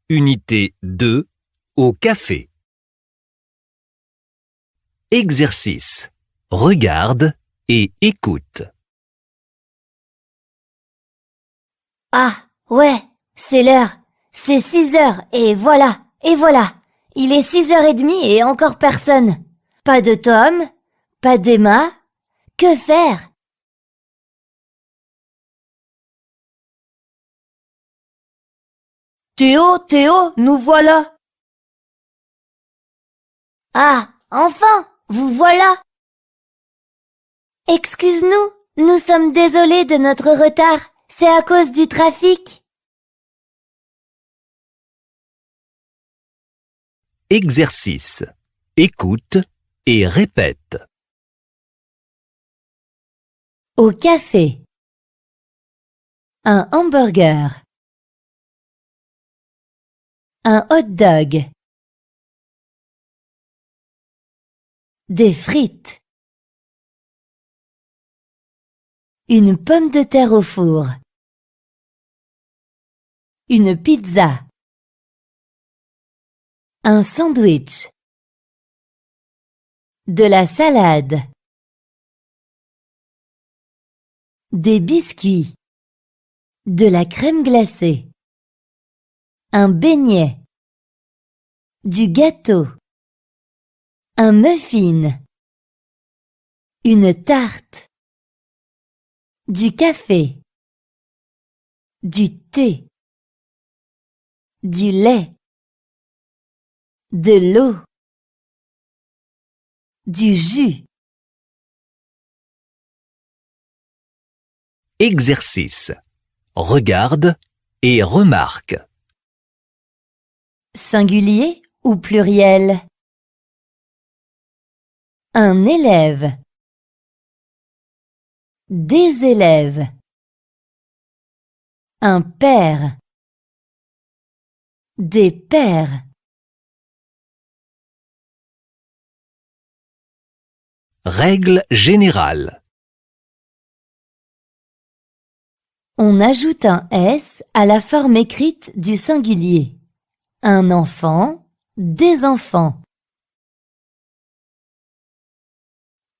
Unité 2, au café. Exercice. Regarde et écoute. Ah, ouais, c'est l'heure. C'est 6 heures, et voilà, et voilà. Il est 6h30 et encore personne. Pas de Tom, pas d'Emma. Que faire? Théo, nous voilà. Ah, enfin, vous voilà. Excuse-nous, nous sommes désolés de notre retard. C'est à cause du trafic. Exercice. Écoute et répète. Au café. Un hamburger. Un hot dog. Des frites. Une pomme de terre au four. Une pizza. Un sandwich. De la salade. Des biscuits. De la crème glacée. Un beignet. Du gâteau. Un muffin. Une tarte. Du café. Du thé. Du lait. De l'eau. Du jus. Exercice. Regarde et remarque. Singulier ou pluriel? Un élève. Des élèves. Un père. Des pères. Règle générale. On ajoute un S à la forme écrite du singulier. Un enfant, des enfants.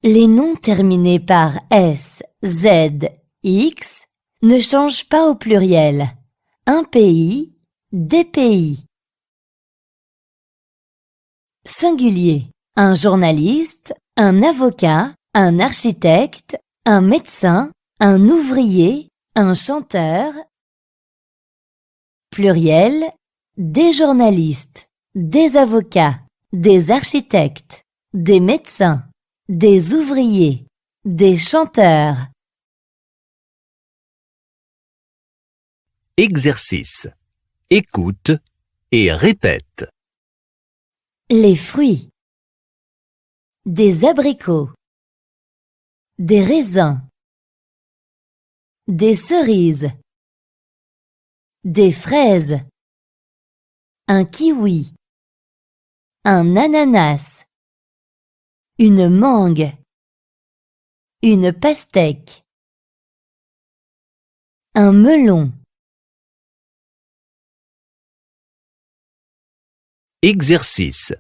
Les noms terminés par S, Z, X ne changent pas au pluriel. Un pays, des pays. Singulier. Un journaliste, un avocat, un architecte, un médecin, un ouvrier, un chanteur. Pluriel. Des journalistes, des avocats, des architectes, des médecins, des ouvriers, des chanteurs. Exercice. Écoute et répète. Les fruits. Des abricots. Des raisins. Des cerises. Des fraises. Un kiwi. Un ananas. Une mangue. Une pastèque. Un melon. Exercice.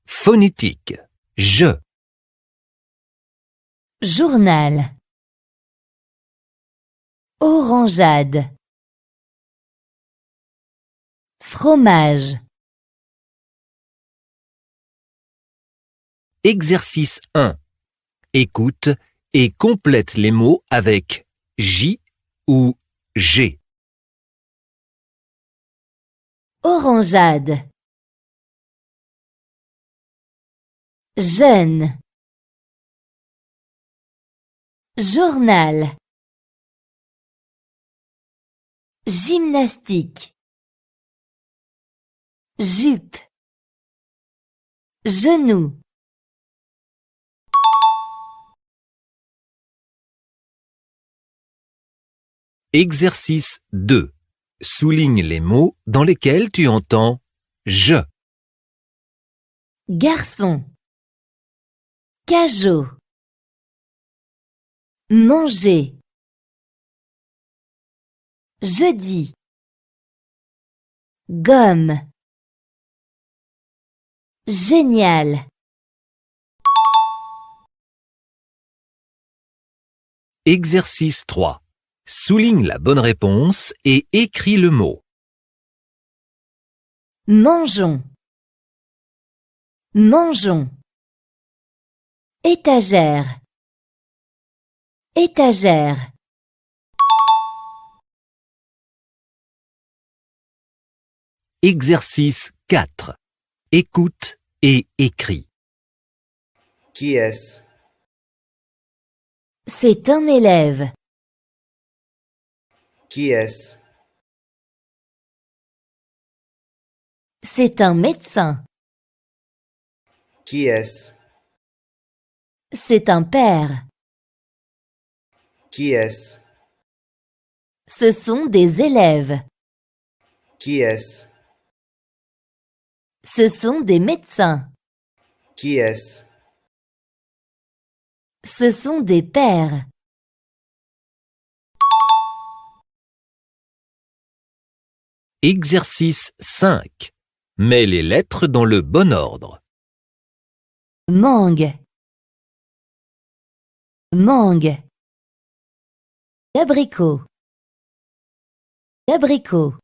Phonétique. Je. Journal. Orangeade. Fromage. Exercice 1. Écoute et complète les mots avec J ou G. Orangeade. Jeune. Journal. Gymnastique. Jupe. Genou. Exercice 2. Souligne les mots dans lesquels tu entends je. Garçon. Cajot. Manger. Jeudi. Gomme. Génial. Exercice 3. Souligne la bonne réponse et écris le mot. Mangeons. Mangeons. Étagère. Étagère. Exercice 4. Écoute et écris. Qui est-ce? C'est un élève. Qui est-ce? C'est un médecin. Qui est-ce? C'est un père. Qui est-ce? Ce sont des élèves. Qui est-ce? Ce sont des médecins. Qui est-ce? Ce sont des pères. Exercice 5. Mets les lettres dans le bon ordre. Mangue. Mangue. Abricot. Abricot.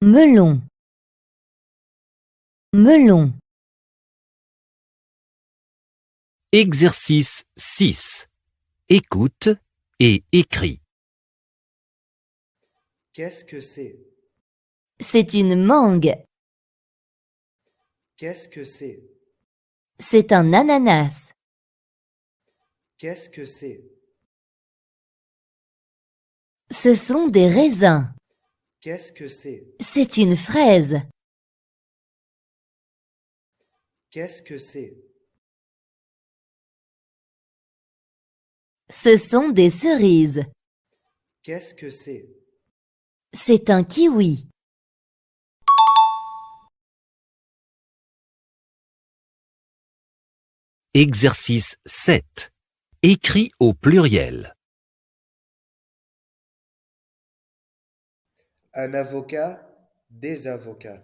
Melon. Melon. Exercice 6. Écoute et écris. Qu'est-ce que c'est? C'est une mangue. Qu'est-ce que c'est? C'est un ananas. Qu'est-ce que c'est? Ce sont des raisins. Qu'est-ce que c'est? C'est une fraise. Qu'est-ce que c'est? Ce sont des cerises. Qu'est-ce que c'est? C'est un kiwi. Exercice 7. Écris au pluriel. Un avocat, des avocats.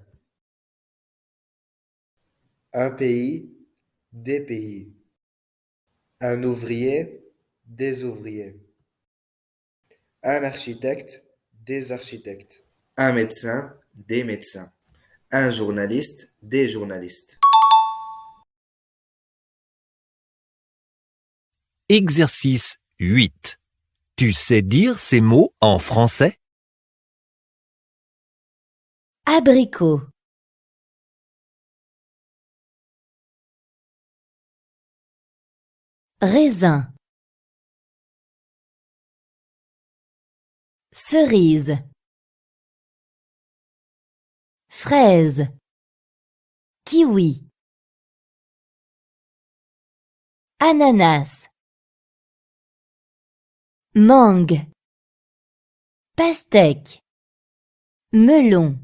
Un pays, des pays. Un ouvrier, des ouvriers. Un architecte, des architectes. Un médecin, des médecins. Un journaliste, des journalistes. Exercice 8. Tu sais dire ces mots en français? Abricot. Raisin. Cerise. Fraise. Kiwi. Ananas. Mangue. Pastèque. Melon.